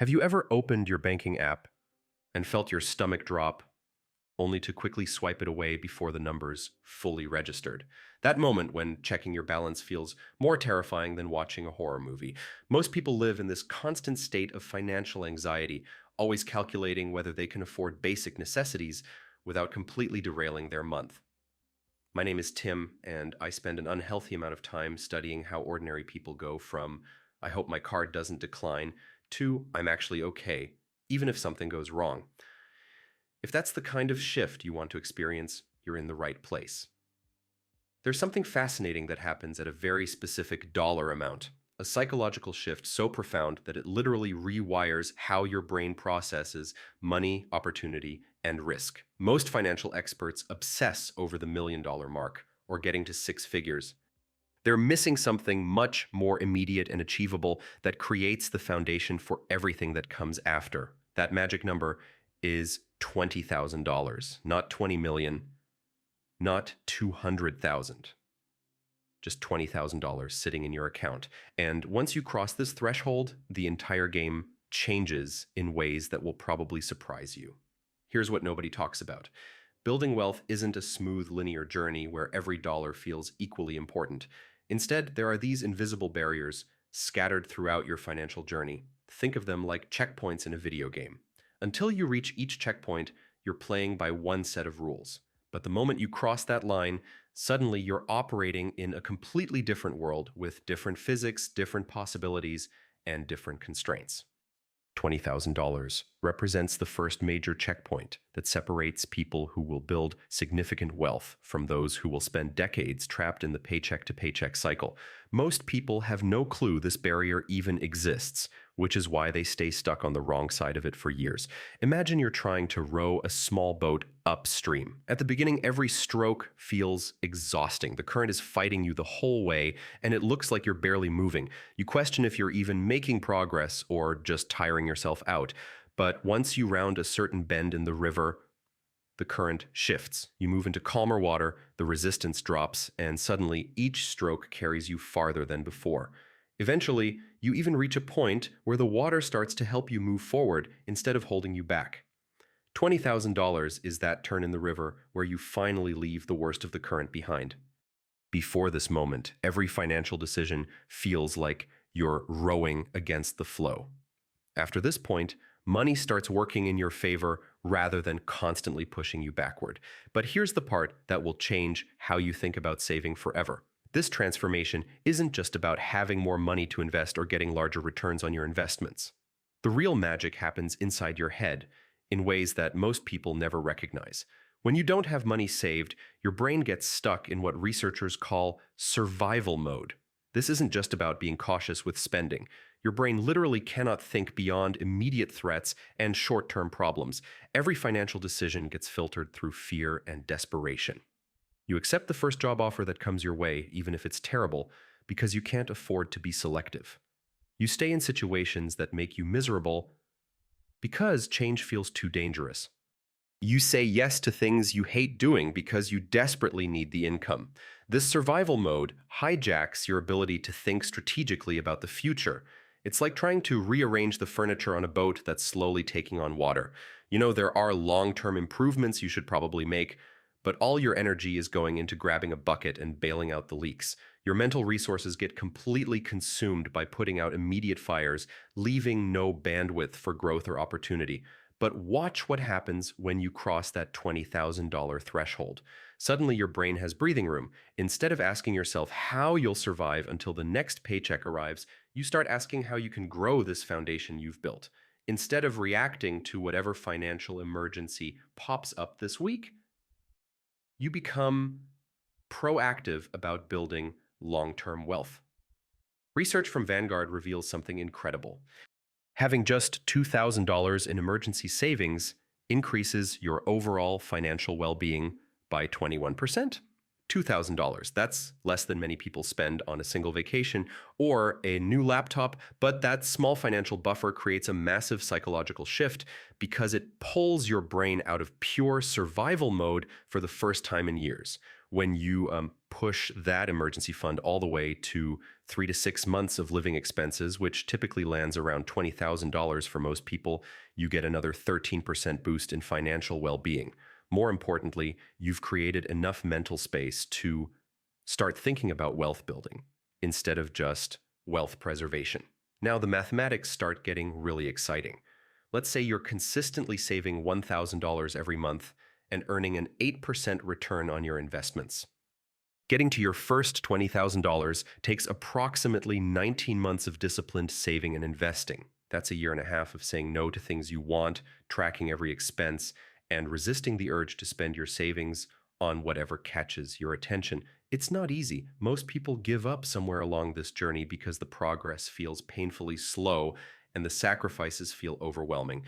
Have you ever opened your banking app and felt your stomach drop, only to quickly swipe it away before the numbers fully registered? That moment when checking your balance feels more terrifying than watching a horror movie. Most people live in this constant state of financial anxiety, always calculating whether they can afford basic necessities without completely derailing their month. My name is Tim, and I spend an unhealthy amount of time studying how ordinary people go from, "I hope my card doesn't decline," to, "I'm actually okay, even if something goes wrong." If that's the kind of shift you want to experience, you're in the right place. There's something fascinating that happens at a very specific dollar amount, a psychological shift so profound that it literally rewires how your brain processes money, opportunity, and risk. Most financial experts obsess over the $1 million mark, or getting to six figures. They're missing something much more immediate and achievable that creates the foundation for everything that comes after. That magic number is $20,000, not 20 million, not 200,000. Just $20,000 sitting in your account. And once you cross this threshold, the entire game changes in ways that will probably surprise you. Here's what nobody talks about. Building wealth isn't a smooth linear journey where every dollar feels equally important. Instead, there are these invisible barriers scattered throughout your financial journey. Think of them like checkpoints in a video game. Until you reach each checkpoint, you're playing by one set of rules. But the moment you cross that line, suddenly you're operating in a completely different world with different physics, different possibilities, and different constraints. $20,000 represents the first major checkpoint that separates people who will build significant wealth from those who will spend decades trapped in the paycheck-to-paycheck cycle. Most people have no clue this barrier even exists, which is why they stay stuck on the wrong side of it for years. Imagine you're trying to row a small boat upstream. At the beginning, every stroke feels exhausting. The current is fighting you the whole way, and it looks like you're barely moving. You question if you're even making progress or just tiring yourself out. But once you round a certain bend in the river, the current shifts. You move into calmer water, the resistance drops, and suddenly each stroke carries you farther than before. Eventually, you even reach a point where the water starts to help you move forward instead of holding you back. $20,000 is that turn in the river where you finally leave the worst of the current behind. Before this moment, every financial decision feels like you're rowing against the flow. After this point, money starts working in your favor rather than constantly pushing you backward. But here's the part that will change how you think about saving forever. This transformation isn't just about having more money to invest or getting larger returns on your investments. The real magic happens inside your head in ways that most people never recognize. When you don't have money saved, your brain gets stuck in what researchers call survival mode. This isn't just about being cautious with spending. Your brain literally cannot think beyond immediate threats and short-term problems. Every financial decision gets filtered through fear and desperation. You accept the first job offer that comes your way, even if it's terrible, because you can't afford to be selective. You stay in situations that make you miserable because change feels too dangerous. You say yes to things you hate doing because you desperately need the income. This survival mode hijacks your ability to think strategically about the future. It's like trying to rearrange the furniture on a boat that's slowly taking on water. You know, there are long-term improvements you should probably make, but all your energy is going into grabbing a bucket and bailing out the leaks. Your mental resources get completely consumed by putting out immediate fires, leaving no bandwidth for growth or opportunity. But watch what happens when you cross that $20,000 threshold. Suddenly your brain has breathing room. Instead of asking yourself how you'll survive until the next paycheck arrives, you start asking how you can grow this foundation you've built. Instead of reacting to whatever financial emergency pops up this week, you become proactive about building long-term wealth. Research from Vanguard reveals something incredible. Having just $2,000 in emergency savings increases your overall financial well-being by 21%. $2,000. That's less than many people spend on a single vacation or a new laptop, but that small financial buffer creates a massive psychological shift because it pulls your brain out of pure survival mode for the first time in years. When you push that emergency fund all the way to 3 to 6 months of living expenses, which typically lands around $20,000 for most people, you get another 13% boost in financial well-being. More importantly, you've created enough mental space to start thinking about wealth building instead of just wealth preservation. Now, the mathematics start getting really exciting. Let's say you're consistently saving $1,000 every month and earning an 8% return on your investments. Getting to your first $20,000 takes approximately 19 months of disciplined saving and investing. That's a year and a half of saying no to things you want, tracking every expense, and resisting the urge to spend your savings on whatever catches your attention. It's not easy. Most people give up somewhere along this journey because the progress feels painfully slow and the sacrifices feel overwhelming.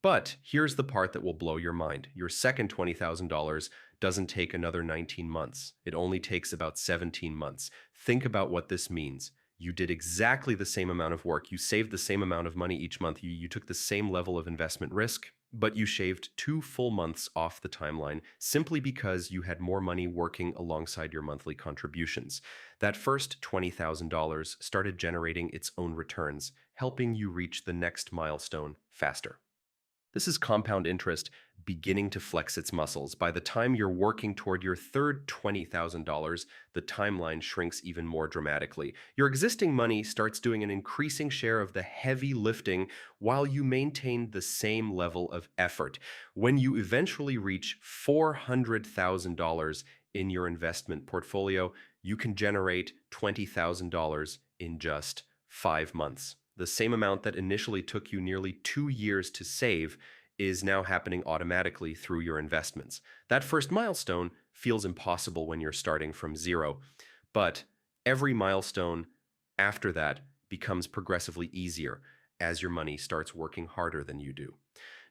But here's the part that will blow your mind. Your second $20,000 doesn't take another 19 months. It only takes about 17 months. Think about what this means. You did exactly the same amount of work. You saved the same amount of money each month. You took the same level of investment risk, but you shaved 2 full months off the timeline simply because you had more money working alongside your monthly contributions. That first $20,000 started generating its own returns, helping you reach the next milestone faster. This is compound interest beginning to flex its muscles. By the time you're working toward your third $20,000, the timeline shrinks even more dramatically. Your existing money starts doing an increasing share of the heavy lifting while you maintain the same level of effort. When you eventually reach $400,000 in your investment portfolio, you can generate $20,000 in just 5 months. The same amount that initially took you nearly 2 years to save is now happening automatically through your investments. That first milestone feels impossible when you're starting from zero, but every milestone after that becomes progressively easier as your money starts working harder than you do.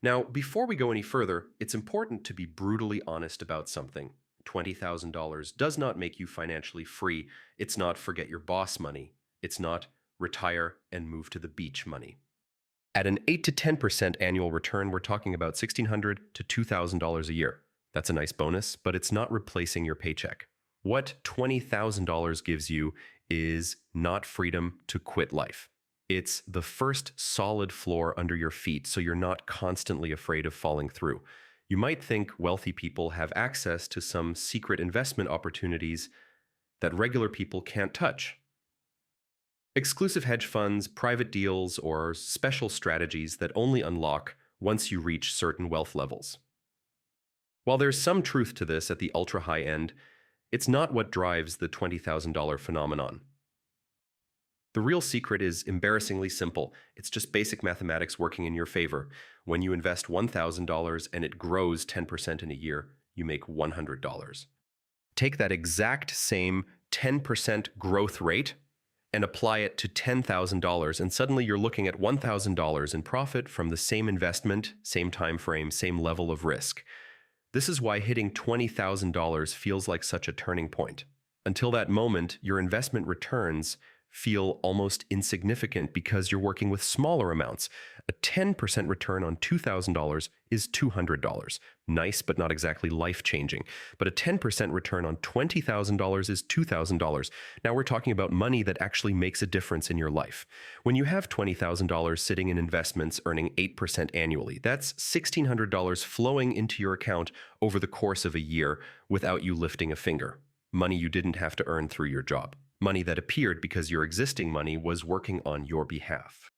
Now, before we go any further, it's important to be brutally honest about something. $20,000 does not make you financially free. It's not forget your boss money. It's not retire and move to the beach money. At an 8 to 10% annual return, we're talking about $1,600 to $2,000 a year. That's a nice bonus, but it's not replacing your paycheck. What $20,000 gives you is not freedom to quit life. It's the first solid floor under your feet, so you're not constantly afraid of falling through. You might think wealthy people have access to some secret investment opportunities that regular people can't touch. Exclusive hedge funds, private deals, or special strategies that only unlock once you reach certain wealth levels. While there's some truth to this at the ultra-high end, it's not what drives the $20,000 phenomenon. The real secret is embarrassingly simple. It's just basic mathematics working in your favor. When you invest $1,000 and it grows 10% in a year, you make $100. Take that exact same 10% growth rate and apply it to $10,000, and suddenly you're looking at $1,000 in profit from the same investment, same time frame, same level of risk. This is why hitting $20,000 feels like such a turning point. Until that moment, your investment returns feel almost insignificant because you're working with smaller amounts. A 10% return on $2,000 is $200. Nice, but not exactly life-changing. But a 10% return on $20,000 is $2,000. Now we're talking about money that actually makes a difference in your life. When you have $20,000 sitting in investments earning 8% annually, that's $1,600 flowing into your account over the course of a year without you lifting a finger. Money you didn't have to earn through your job. Money that appeared because your existing money was working on your behalf.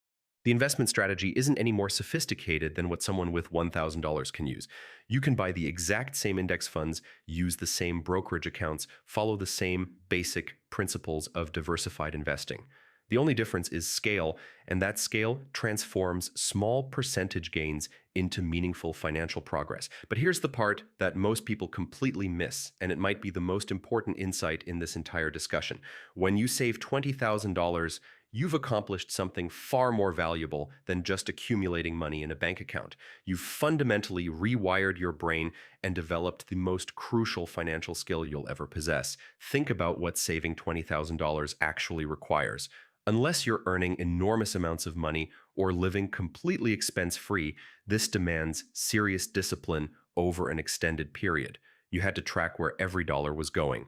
The investment strategy isn't any more sophisticated than what someone with $1,000 can use. You can buy the exact same index funds, use the same brokerage accounts, follow the same basic principles of diversified investing. The only difference is scale, and that scale transforms small percentage gains into meaningful financial progress. But here's the part that most people completely miss, and it might be the most important insight in this entire discussion. When you save $20,000, you've accomplished something far more valuable than just accumulating money in a bank account. You've fundamentally rewired your brain and developed the most crucial financial skill you'll ever possess. Think about what saving $20,000 actually requires. Unless you're earning enormous amounts of money or living completely expense-free, this demands serious discipline over an extended period. You had to track where every dollar was going.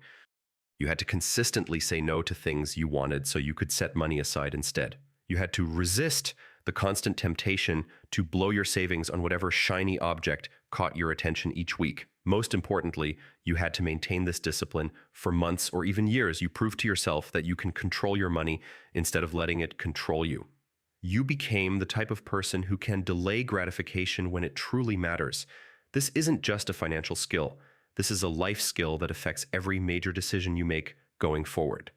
You had to consistently say no to things you wanted so you could set money aside instead. You had to resist the constant temptation to blow your savings on whatever shiny object caught your attention each week. Most importantly, you had to maintain this discipline for months or even years. You proved to yourself that you can control your money instead of letting it control you. You became the type of person who can delay gratification when it truly matters. This isn't just a financial skill. This is a life skill that affects every major decision you make going forward.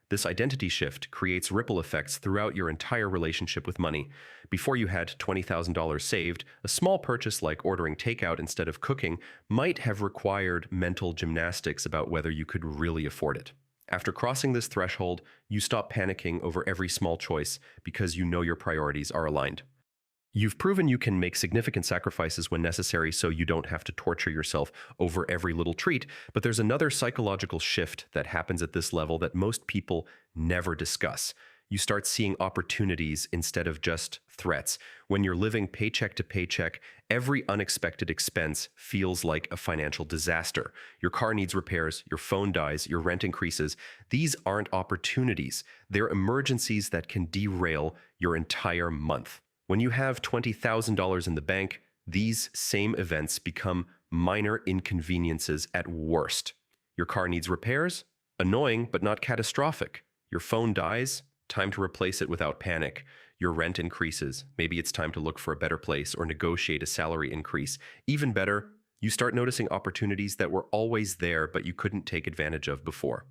This identity shift creates ripple effects throughout your entire relationship with money. Before you had $20,000 saved, a small purchase like ordering takeout instead of cooking might have required mental gymnastics about whether you could really afford it. After crossing this threshold, you stop panicking over every small choice because you know your priorities are aligned. You've proven you can make significant sacrifices when necessary so you don't have to torture yourself over every little treat, but there's another psychological shift that happens at this level that most people never discuss. You start seeing opportunities instead of just threats. When you're living paycheck to paycheck, every unexpected expense feels like a financial disaster. Your car needs repairs, your phone dies, your rent increases. These aren't opportunities. They're emergencies that can derail your entire month. When you have $20,000 in the bank, these same events become minor inconveniences at worst. Your car needs repairs? Annoying, but not catastrophic. Your phone dies? Time to replace it without panic. Your rent increases. Maybe it's time to look for a better place or negotiate a salary increase. Even better, you start noticing opportunities that were always there but you couldn't take advantage of before.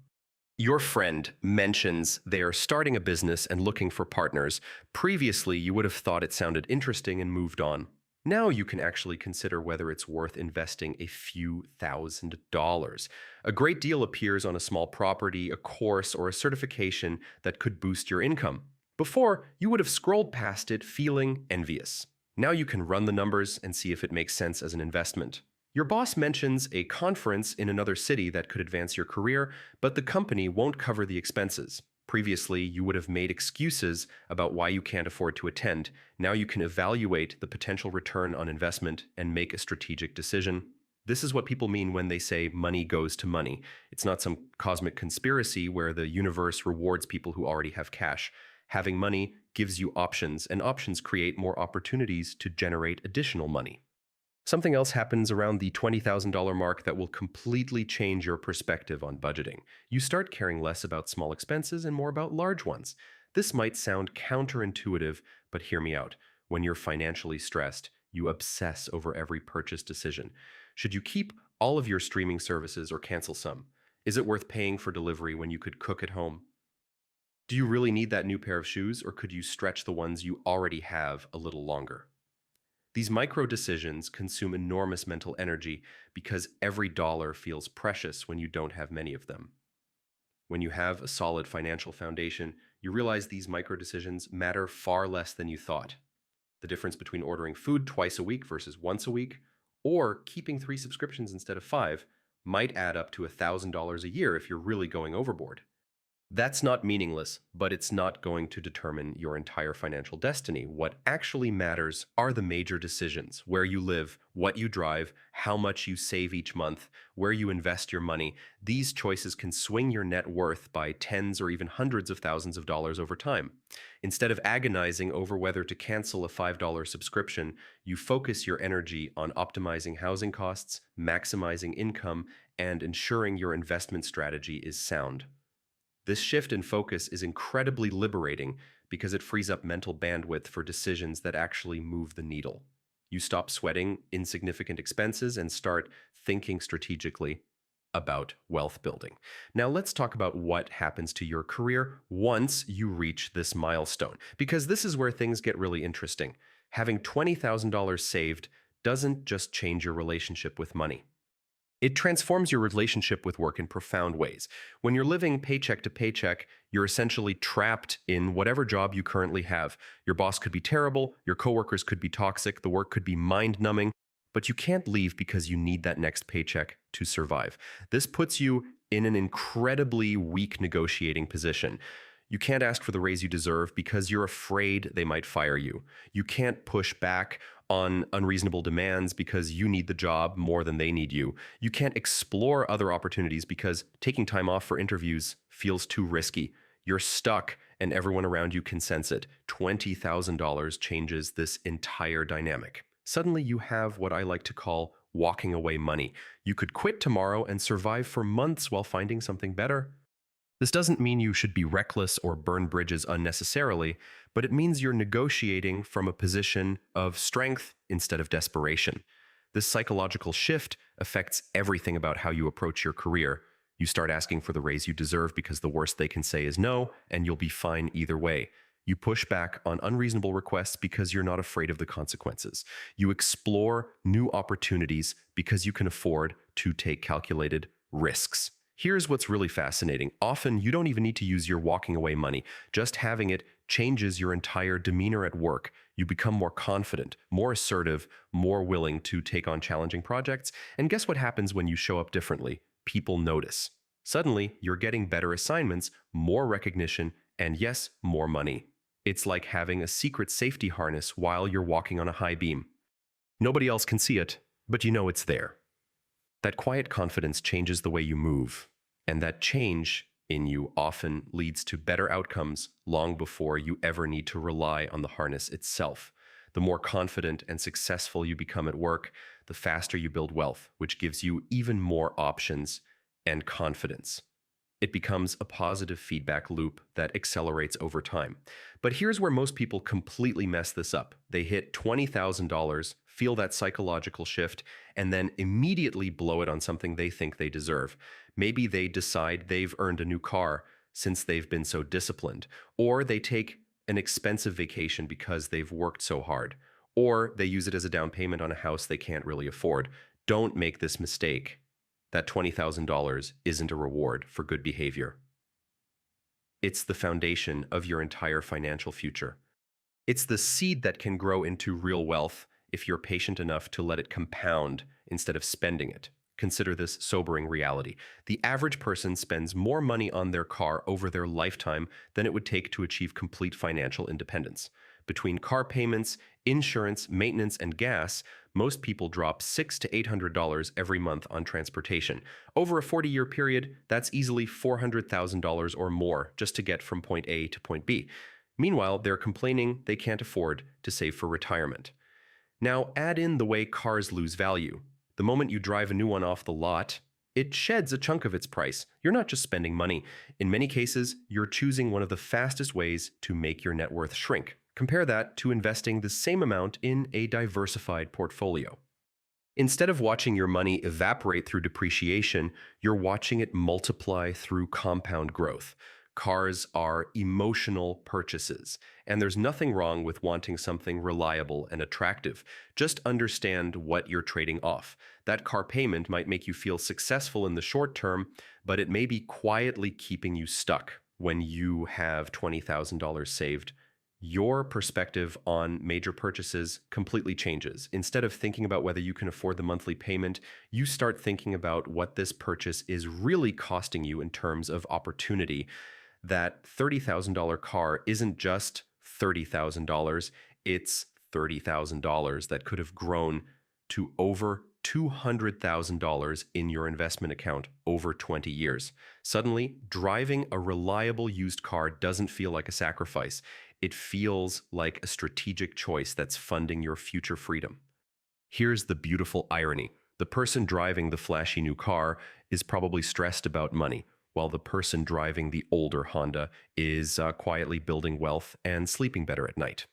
Your friend mentions they are starting a business and looking for partners. Previously, you would have thought it sounded interesting and moved on. Now you can actually consider whether it's worth investing a few $1,000s. A great deal appears on a small property, a course, or a certification that could boost your income. Before, you would have scrolled past it feeling envious. Now you can run the numbers and see if it makes sense as an investment. Your boss mentions a conference in another city that could advance your career, but the company won't cover the expenses. Previously, you would have made excuses about why you can't afford to attend. Now you can evaluate the potential return on investment and make a strategic decision. This is what people mean when they say money goes to money. It's not some cosmic conspiracy where the universe rewards people who already have cash. Having money gives you options, and options create more opportunities to generate additional money. Something else happens around the $20,000 mark that will completely change your perspective on budgeting. You start caring less about small expenses and more about large ones. This might sound counterintuitive, but hear me out. When you're financially stressed, you obsess over every purchase decision. Should you keep all of your streaming services or cancel some? Is it worth paying for delivery when you could cook at home? Do you really need that new pair of shoes, or could you stretch the ones you already have a little longer? These micro decisions consume enormous mental energy because every dollar feels precious when you don't have many of them. When you have a solid financial foundation, you realize these micro decisions matter far less than you thought. The difference between ordering food twice a week versus once a week, or keeping 3 subscriptions instead of 5, might add up to $1,000 a year if you're really going overboard. That's not meaningless, but it's not going to determine your entire financial destiny. What actually matters are the major decisions: where you live, what you drive, how much you save each month, where you invest your money. These choices can swing your net worth by tens or even hundreds of thousands of dollars over time. Instead of agonizing over whether to cancel a $5 subscription, you focus your energy on optimizing housing costs, maximizing income, and ensuring your investment strategy is sound. This shift in focus is incredibly liberating because it frees up mental bandwidth for decisions that actually move the needle. You stop sweating insignificant expenses and start thinking strategically about wealth building. Now let's talk about what happens to your career once you reach this milestone, because this is where things get really interesting. Having $20,000 saved doesn't just change your relationship with money. It transforms your relationship with work in profound ways. When you're living paycheck to paycheck, you're essentially trapped in whatever job you currently have. Your boss could be terrible, your coworkers could be toxic, the work could be mind-numbing, but you can't leave because you need that next paycheck to survive. This puts you in an incredibly weak negotiating position. You can't ask for the raise you deserve because you're afraid they might fire you. You can't push back on unreasonable demands because you need the job more than they need you. You can't explore other opportunities because taking time off for interviews feels too risky. You're stuck and everyone around you can sense it. $20,000 changes this entire dynamic. Suddenly you have what I like to call walking away money. You could quit tomorrow and survive for months while finding something better. This doesn't mean you should be reckless or burn bridges unnecessarily, but it means you're negotiating from a position of strength instead of desperation. This psychological shift affects everything about how you approach your career. You start asking for the raise you deserve because the worst they can say is no, and you'll be fine either way. You push back on unreasonable requests because you're not afraid of the consequences. You explore new opportunities because you can afford to take calculated risks. Here's what's really fascinating. Often, you don't even need to use your walking away money. Just having it changes your entire demeanor at work. You become more confident, more assertive, more willing to take on challenging projects. And guess what happens when you show up differently? People notice. Suddenly, you're getting better assignments, more recognition, and yes, more money. It's like having a secret safety harness while you're walking on a high beam. Nobody else can see it, but you know it's there. That quiet confidence changes the way you move, and that change in you often leads to better outcomes long before you ever need to rely on the harness itself. The more confident and successful you become at work, the faster you build wealth, which gives you even more options and confidence. It becomes a positive feedback loop that accelerates over time. But here's where most people completely mess this up. They hit $20,000, feel that psychological shift, and then immediately blow it on something they think they deserve. Maybe they decide they've earned a new car since they've been so disciplined, or they take an expensive vacation because they've worked so hard, or they use it as a down payment on a house they can't really afford. Don't make this mistake. That $20,000 isn't a reward for good behavior. It's the foundation of your entire financial future. It's the seed that can grow into real wealth if you're patient enough to let it compound instead of spending it. Consider this sobering reality. The average person spends more money on their car over their lifetime than it would take to achieve complete financial independence. Between car payments, insurance, maintenance, and gas, most people drop $600 to $800 every month on transportation. Over a 40-year period, that's easily $400,000 or more just to get from point A to point B. Meanwhile, they're complaining they can't afford to save for retirement. Now, add in the way cars lose value. The moment you drive a new one off the lot, it sheds a chunk of its price. You're not just spending money. In many cases, you're choosing one of the fastest ways to make your net worth shrink. Compare that to investing the same amount in a diversified portfolio. Instead of watching your money evaporate through depreciation, you're watching it multiply through compound growth. Cars are emotional purchases, and there's nothing wrong with wanting something reliable and attractive. Just understand what you're trading off. That car payment might make you feel successful in the short term, but it may be quietly keeping you stuck. When you have $20,000 saved, your perspective on major purchases completely changes. Instead of thinking about whether you can afford the monthly payment, you start thinking about what this purchase is really costing you in terms of opportunity. That $30,000 car isn't just $30,000, it's $30,000 that could have grown to over $200,000 in your investment account over 20 years. Suddenly, driving a reliable used car doesn't feel like a sacrifice. It feels like a strategic choice that's funding your future freedom. Here's the beautiful irony. The person driving the flashy new car is probably stressed about money, while the person driving the older Honda is quietly building wealth and sleeping better at night.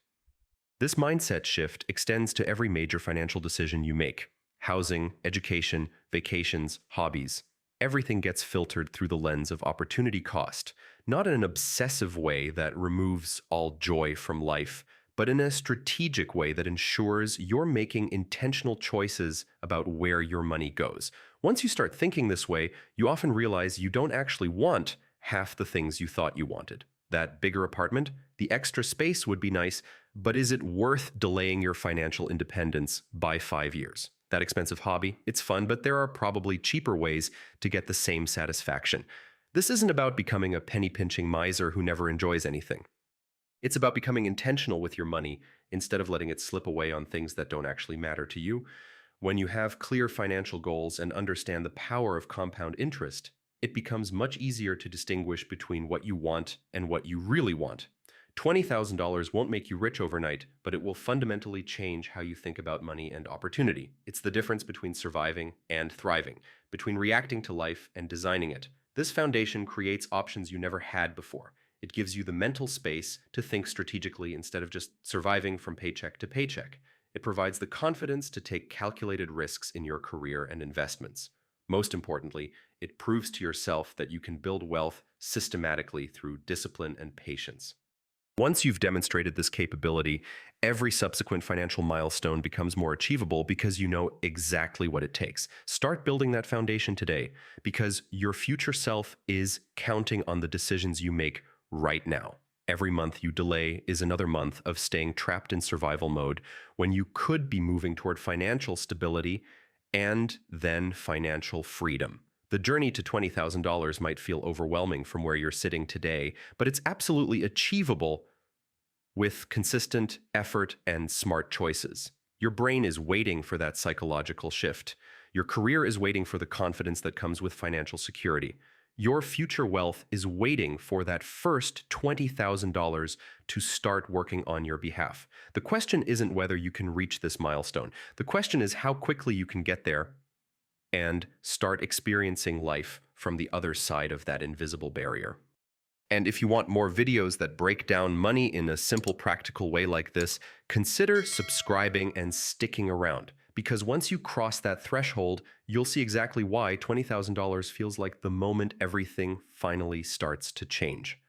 This mindset shift extends to every major financial decision you make. Housing, education, vacations, hobbies. Everything gets filtered through the lens of opportunity cost, not in an obsessive way that removes all joy from life, but in a strategic way that ensures you're making intentional choices about where your money goes. Once you start thinking this way, you often realize you don't actually want half the things you thought you wanted. That bigger apartment, the extra space would be nice, but is it worth delaying your financial independence by 5 years? That expensive hobby, it's fun, but there are probably cheaper ways to get the same satisfaction. This isn't about becoming a penny-pinching miser who never enjoys anything. It's about becoming intentional with your money instead of letting it slip away on things that don't actually matter to you. When you have clear financial goals and understand the power of compound interest, it becomes much easier to distinguish between what you want and what you really want. $20,000 won't make you rich overnight, but it will fundamentally change how you think about money and opportunity. It's the difference between surviving and thriving, between reacting to life and designing it. This foundation creates options you never had before. It gives you the mental space to think strategically instead of just surviving from paycheck to paycheck. It provides the confidence to take calculated risks in your career and investments. Most importantly, it proves to yourself that you can build wealth systematically through discipline and patience. Once you've demonstrated this capability, every subsequent financial milestone becomes more achievable because you know exactly what it takes. Start building that foundation today because your future self is counting on the decisions you make right now. Every month you delay is another month of staying trapped in survival mode when you could be moving toward financial stability and then financial freedom. The journey to $20,000 might feel overwhelming from where you're sitting today, but it's absolutely achievable with consistent effort and smart choices. Your brain is waiting for that psychological shift. Your career is waiting for the confidence that comes with financial security. Your future wealth is waiting for that first $20,000 to start working on your behalf. The question isn't whether you can reach this milestone. The question is how quickly you can get there and start experiencing life from the other side of that invisible barrier. And if you want more videos that break down money in a simple, practical way like this, consider subscribing and sticking around. Because once you cross that threshold, you'll see exactly why $20,000 feels like the moment everything finally starts to change.